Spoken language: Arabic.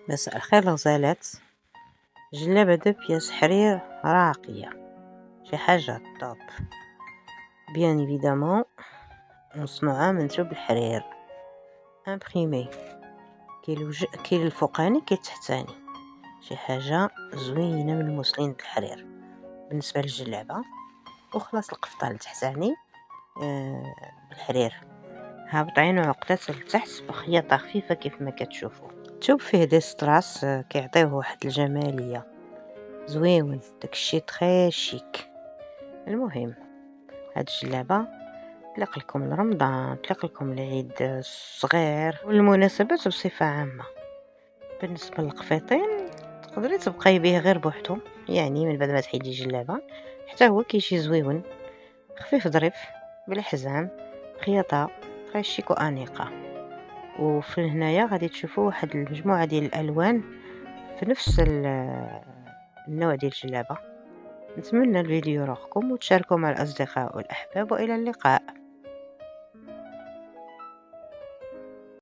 مساء الخير الغزالات. جلابة دافية حرير راقية، شي حاجة طوب بيان ايفيدامون مصنوعة من ثوب الحرير امبريمي، كاين الفوقاني كاين التحتاني، شي حاجة زوينة من الموسلين الحرير بالنسبة للجلابة. وخلاص القفطان التحتاني بالحرير هابطين عقدات لتحت بخياطة خفيفة كيف ما كتشوفوا. الثوب فيه دي ستراس كيعطيوه واحد الجمالية زويون، داكشي تري شيك. المهم هاد الجلابة تليق لكم لرمضان، تليق لكم العيد الصغير والمناسبات بصفة عامة. بالنسبة للقفيطين تقدري تبقاي به غير بوحدو، يعني من بعد ما تحيدي الجلابة حتى هو كيجي زويون خفيف ظريف بلا حزام، خياطة تري شيك وانيقة. وفي هنايا غادي تشوفوا واحد المجموعة ديال الالوان في نفس النوع ديال الجلابة. نتمنى الفيديو يراقكم وتشاركوا مع الأصدقاء والأحباب، وإلى اللقاء.